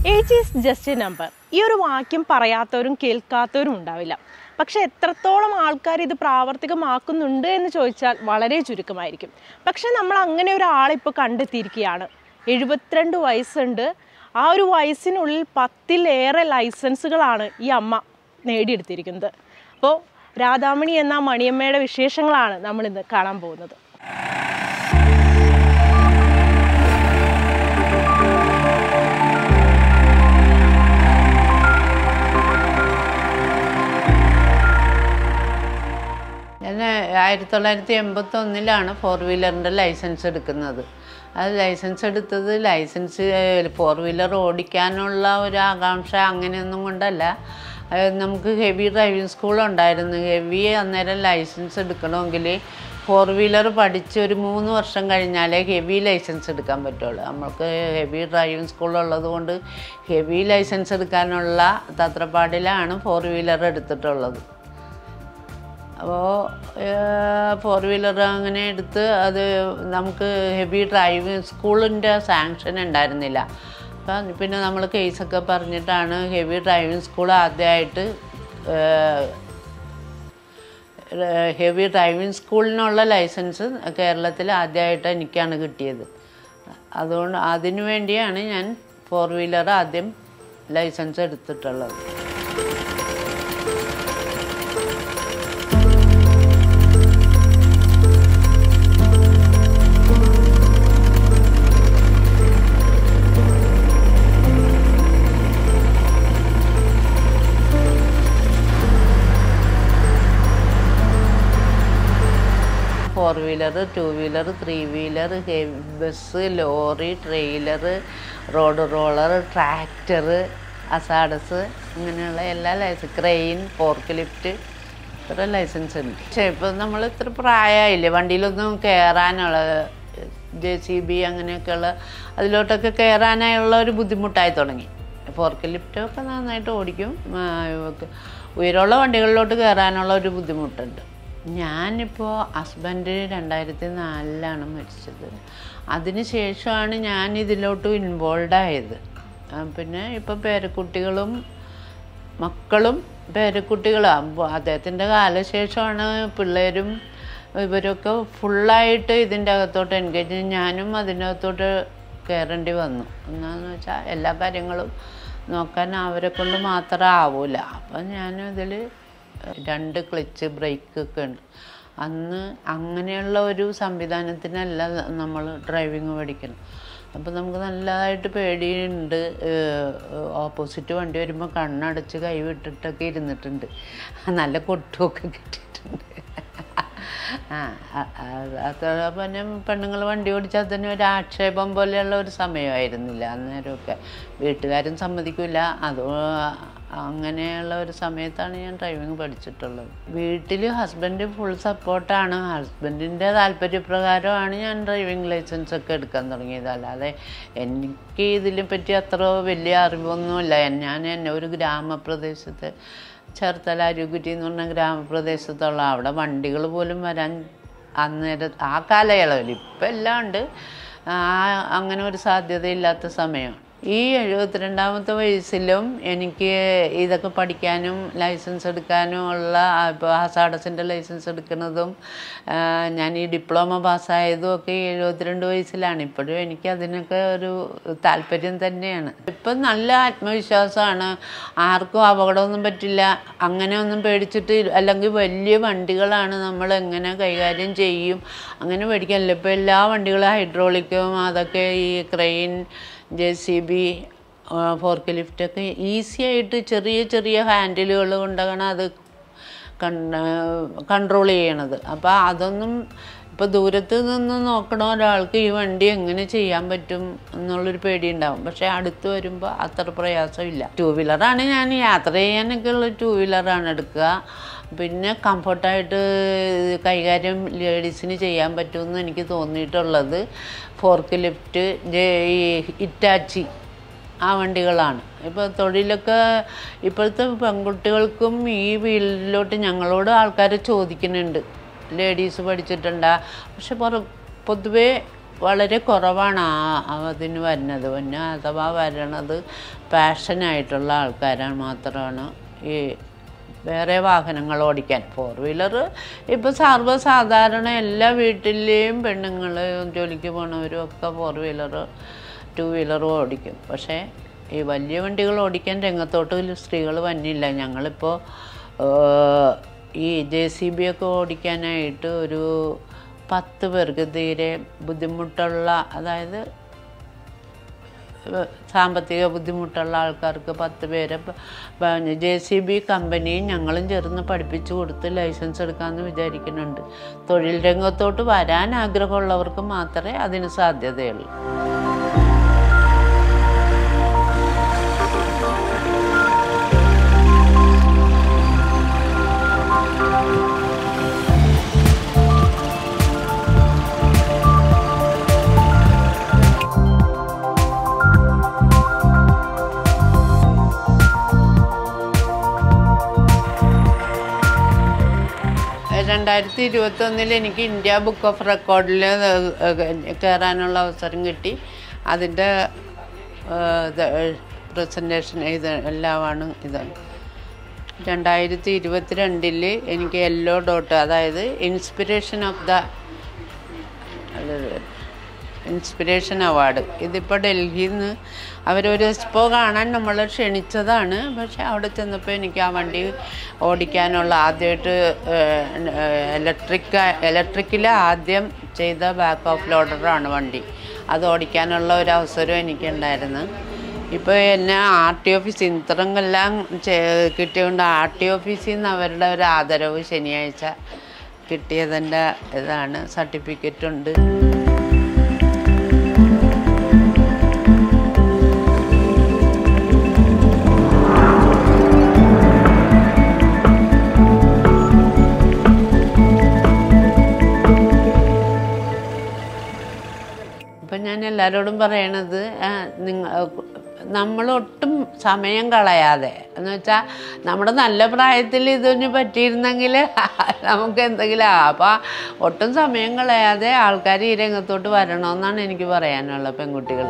Age is just a number. ഈ ഒരു വാക്യം പറയാത്തവരും കേൾക്കാത്തവരും ഉണ്ടാവില്ല. പക്ഷേ എത്രത്തോളം ആൾക്കാർ ഇത് പ്രാവർത്തികമാക്കുന്നുണ്ട് എന്ന് ചോദിച്ചാൽ വളരെ ചുരുക്കമായിരിക്കും. പക്ഷേ നമ്മൾ അങ്ങനെ ഒരാളെ ഇപ്പോൾ കണ്ടെത്തിയിരിക്കുകയാണ്. 72 വയസ്സുണ്ട്. ആ ഒരു വയസ്സിനുള്ളിൽ 10-ലേറെ ലൈസൻസുകളാണ് ഈ അമ്മ നേടിയെടുത്തിരിക്കുന്നത്. അപ്പോൾ രാധാമണി എന്ന മണിയമ്മയുടെ വിശേഷങ്ങളാണ് നമ്മൾ ഇന്ന് കാണാൻ പോകുന്നത്. ഞാൻ 1981 4 വീലറിൻ്റെ ലൈസൻസ് എടുക്കുന്നത്. അത് ലൈസൻസ് എടുത്തത് ലൈസൻസ് 4 വീലർ ഓടിക്കാനുള്ള ഒരു ആകാംക്ഷ അങ്ങനെയൊന്നും കൊണ്ടല്ല. നമുക്ക് ഹെവി ഡ്രൈവിംഗ് സ്കൂളുണ്ടായിരുന്നു. ഹെവി അന്നേരം ലൈസൻസ് എടുക്കണമെങ്കിൽ 4 വീലർ പഠിച്ച് ഒരു 3 വർഷം കഴിഞ്ഞാലേ ഹെവി ലൈസൻസ് എടുക്കാൻ പറ്റുള്ളൂ. നമ്മൾക്ക് ഹെവി ഡ്രൈവിംഗ് സ്കൂളുള്ളത് കൊണ്ട് ഹെവി ലൈസൻസ് എടുക്കാനുള്ള തത്രപ്പാടിലാണ് 4 വീലർ എടുത്തിട്ടുള്ളത്. അപ്പോൾ 4 വീലർ അങ്ങനെ എടുത്ത് അത് നമുക്ക് ഹെവി ഡ്രൈവിംഗ് സ്കൂളിൻ്റെ സാങ്ഷൻ ഉണ്ടായിരുന്നില്ല. അപ്പം പിന്നെ നമ്മൾ കേസൊക്കെ പറഞ്ഞിട്ടാണ് ഹെവി ഡ്രൈവിംഗ് സ്കൂൾ ആദ്യമായിട്ട് ഹെവി ഡ്രൈവിംഗ് സ്കൂളിനുള്ള ലൈസൻസ് കേരളത്തിൽ ആദ്യമായിട്ട് എനിക്കാണ് കിട്ടിയത്. അതുകൊണ്ട് അതിനു വേണ്ടിയാണ് ഞാൻ 4 വീലർ ആദ്യം ലൈസൻസ് എടുത്തിട്ടുള്ളത്. Four wheeler, 2 wheeler, 3 wheeler, bus, lorry, trailer, road roller, tractor, അസാഡസ്, ഇങ്ങനെയുള്ള എല്ലാ ലൈസൻസ്, ക്രെയിൻ, ഫോർക്ക് ലിഫ്റ്റ്, ഇത്ര ലൈസൻസ് ഉണ്ട്. പക്ഷേ ഇപ്പം നമ്മൾ ഇത്ര പ്രായമായില്ലേ, വണ്ടിയിലൊന്നും കയറാനുള്ള JCB അങ്ങനെയൊക്കെയുള്ള അതിലോട്ടൊക്കെ കയറാനായുള്ള ഒരു ബുദ്ധിമുട്ടായി തുടങ്ങി. ഫോർക്ക് ലിഫ്റ്റൊക്കെ നന്നായിട്ട് ഓടിക്കും. ഉയരമുള്ള വണ്ടികളിലോട്ട് കയറാനുള്ള ഒരു ബുദ്ധിമുട്ടുണ്ട്. ഞാനിപ്പോൾ ഹസ്ബൻഡ് 2004 മരിച്ചത്. അതിന് ശേഷമാണ് ഞാൻ ഇതിലോട്ട് ഇൻവോൾവ് ആയത്. പിന്നെ ഇപ്പോൾ പേരക്കുട്ടികളും മക്കളും പേരക്കുട്ടികളും അദ്ദേഹത്തിൻ്റെ കാലശേഷമാണ് പിള്ളേരും ഇവരൊക്കെ ഫുള്ളായിട്ട് ഇതിൻ്റെ അകത്തോട്ട് എൻഗേജ്. ഞാനും അതിനകത്തോട്ട് കയറേണ്ടി വന്നു. എന്താണെന്ന് വെച്ചാൽ എല്ലാ കാര്യങ്ങളും നോക്കാൻ അവരെ കൊണ്ട് മാത്രം ആവില്ല. അപ്പം ഞാനും ഇതിൽ 2 ക്ലച്ച് ബ്രേക്കൊക്കെ ഉണ്ട്. അന്ന് അങ്ങനെയുള്ള ഒരു സംവിധാനത്തിനല്ല നമ്മൾ ഡ്രൈവിങ് പഠിക്കണം. അപ്പോൾ നമുക്ക് നല്ലതായിട്ട് പേടിയുണ്ട്. ഓപ്പോസിറ്റ് വണ്ടി വരുമ്പോൾ കണ്ണടച്ച് കൈവിട്ടിട്ടൊക്കെ ഇരുന്നിട്ടുണ്ട്. നല്ല കൊട്ടുമൊക്കെ കിട്ടിയിട്ടുണ്ട്. പിന്നെ പെണ്ണുങ്ങൾ വണ്ടി ഓടിച്ചാൽ തന്നെ ഒരു ആക്ഷേപം പോലെയുള്ള ഒരു സമയമായിരുന്നില്ല അന്നേരമൊക്കെ. വീട്ടുകാരും സമ്മതിക്കില്ല. അത് അങ്ങനെയുള്ള ഒരു സമയത്താണ് ഞാൻ ഡ്രൈവിങ് പഠിച്ചിട്ടുള്ളത്. വീട്ടിൽ ഹസ്ബൻഡ് ഫുൾ സപ്പോർട്ടാണ്. ഹസ്ബൻഡിൻ്റെ താല്പര്യപ്രകാരമാണ് ഞാൻ ഡ്രൈവിംഗ് ലൈസൻസ് ഒക്കെ എടുക്കാൻ തുടങ്ങിയത്. അല്ലാതെ എനിക്ക് ഇതിനെ പറ്റി അത്ര വലിയ അറിവൊന്നുമില്ല. ഞാൻ എന്നെ ഒരു ഗ്രാമപ്രദേശത്ത് ചേർത്തല അരുകുറ്റി എന്ന് പറഞ്ഞ ഗ്രാമപ്രദേശത്തുള്ള അവിടെ വണ്ടികൾ പോലും വരാൻ അന്നേരം ആ കാലയളവിൽ, ഇപ്പം എല്ലാം ഉണ്ട്, അങ്ങനെ ഒരു സാധ്യതയില്ലാത്ത സമയമാണ്. ഈ 72ാമത്തെ വയസ്സിലും എനിക്ക് ഇതൊക്കെ പഠിക്കാനും ലൈസൻസ് എടുക്കാനും ഉള്ള, ഇപ്പോൾ ഹസാഡസിൻ്റെ ലൈസൻസ് എടുക്കുന്നതും ഞാൻ ഈ ഡിപ്ലോമ പാസ്സായതും ഒക്കെ 72 വയസ്സിലാണ്. ഇപ്പോഴും എനിക്ക് അതിനൊക്കെ ഒരു താല്പര്യം തന്നെയാണ്. ഇപ്പം നല്ല ആത്മവിശ്വാസമാണ്. ആർക്കും അപകടമൊന്നും പറ്റില്ല, അങ്ങനെ ഒന്നും പേടിച്ചിട്ട്, അല്ലെങ്കിൽ വലിയ വണ്ടികളാണ് നമ്മൾ എങ്ങനെ കൈകാര്യം ചെയ്യും അങ്ങനെ പേടിക്കാനില്ല. ഇപ്പോൾ എല്ലാ വണ്ടികളും ഹൈഡ്രോളിക്കും അതൊക്കെ ഈ ക്രെയിൻ, JCB, ഫോർക്ക് ലിഫ്റ്റൊക്കെ ഈസി ആയിട്ട് ചെറിയ ചെറിയ ഹാൻഡിലുകൾ കൊണ്ടാണ് അത് കൺട്രോൾ ചെയ്യണത്. അപ്പോൾ അതൊന്നും ഇപ്പോൾ ദൂരത്ത് നിന്ന് നോക്കണ ഒരാൾക്ക് ഈ വണ്ടി എങ്ങനെ ചെയ്യാൻ പറ്റും എന്നുള്ളൊരു പേടിയുണ്ടാവും. പക്ഷേ അടുത്ത് വരുമ്പോൾ അത്ര പ്രയാസമില്ല. 2 വീലറാണ് ഞാൻ യാത്ര ചെയ്യാനൊക്കെ ഉള്ള 2 വീലറാണ് എടുക്കുക. പിന്നെ കംഫർട്ടായിട്ട് കൈകാര്യം ലേഡീസിന് ചെയ്യാൻ പറ്റുമെന്ന് എനിക്ക് തോന്നിയിട്ടുള്ളത് ഫോർക്ക് ലിഫ്റ്റ്, ഇറ്റാച്ചി, ആ വണ്ടികളാണ്. ഇപ്പോൾ തൊഴിലൊക്കെ ഇപ്പോഴത്തെ പെൺകുട്ടികൾക്കും ഈ ഫീൽഡിലോട്ട് ഞങ്ങളോട് ആൾക്കാർ ചോദിക്കുന്നുണ്ട്, ലേഡീസ് പഠിച്ചിട്ടുണ്ടാ. പക്ഷെ പൊതുവേ വളരെ കുറവാണ് അതിന് വരുന്നത്. പിന്നെ അഥവാ വരണത് പാഷനായിട്ടുള്ള ആൾക്കാരാണ് മാത്രമാണ് ഈ വേറെ വാഹനങ്ങൾ ഓടിക്കാൻ. 4 വീലർ ഇപ്പോൾ സർവ്വസാധാരണ എല്ലാ വീട്ടിലെയും പെണ്ണുങ്ങൾ ജോലിക്ക് പോണവരും ഒക്കെ 4 വീലർ 2 വീലർ ഓടിക്കും. പക്ഷേ ഈ വലിയ വണ്ടികൾ ഓടിക്കാൻ രംഗത്തോട്ട് സ്ത്രീകൾ വന്നില്ല. ഞങ്ങളിപ്പോൾ ഈ JCB ഒക്കെ ഓടിക്കാനായിട്ട് ഒരു 10 പേർക്ക് തീരെ ബുദ്ധിമുട്ടുള്ള, അതായത് സാമ്പത്തിക ബുദ്ധിമുട്ടുള്ള ആൾക്കാർക്ക് 10 പേരെ JCB കമ്പനിയും ഞങ്ങളും ചേർന്ന് പഠിപ്പിച്ചു കൊടുത്ത് ലൈസൻസ് എടുക്കാമെന്ന് വിചാരിക്കുന്നുണ്ട്. തൊഴിൽ രംഗത്തോട്ട് വരാൻ ആഗ്രഹമുള്ളവർക്ക് മാത്രമേ അതിന് സാധ്യതയുള്ളൂ. രണ്ടായിരത്തി 21 എനിക്ക് ഇന്ത്യ ബുക്ക് ഓഫ് റെക്കോർഡിൽ കയറാനുള്ള അവസരം കിട്ടി. അതിൻ്റെ പ്രസൻറ്റേഷൻ എല്ലാമാണ് ഇതാണ്. 2022 എനിക്ക് യെല്ലോ ഡോട്ട്, അതായത് ഇൻസ്പിരേഷൻ അവാർഡ്. ഇതിപ്പോൾ ഡൽഹിയിൽ നിന്ന് അവരൊരു എക്സ്പോ കാണാൻ നമ്മൾ ക്ഷണിച്ചതാണ്. പക്ഷേ അവിടെ ചെന്നപ്പോൾ എനിക്ക് ആ വണ്ടി ഓടിക്കാനുള്ള, ആദ്യമായിട്ട് ഇലക്ട്രിക്കിൽ ആദ്യം ചെയ്ത ബാക്ക് ഓഫ് ലോഡറാണ് വണ്ടി. അത് ഓടിക്കാനുള്ള ഒരു അവസരം എനിക്കുണ്ടായിരുന്നു. ഇപ്പോൾ എന്നെ RT ഓഫീസ് ഇത്രങ്ങളെല്ലാം കിട്ടിയതുകൊണ്ട് RT ഓഫീസിൽ നിന്ന് അവരുടെ ഒരു ആദരവ് ശനിയാഴ്ച കിട്ടിയതിൻ്റെ ഇതാണ്, സർട്ടിഫിക്കറ്റ് ഉണ്ട്. അപ്പം ഞാൻ എല്ലാവരോടും പറയണത്, നമ്മളൊട്ടും സമയം കളയാതെ, എന്ന് വെച്ചാൽ നമ്മുടെ നല്ല പ്രായത്തിൽ ഇതിന് പറ്റിയിരുന്നെങ്കിൽ നമുക്ക് എന്തെങ്കിലും അപ്പോൾ ഒട്ടും സമയം കളയാതെ ആൾക്കാർ ഈ രംഗത്തോട്ട് വരണമെന്നാണ് എനിക്ക് പറയാനുള്ള പെൺകുട്ടികൾ.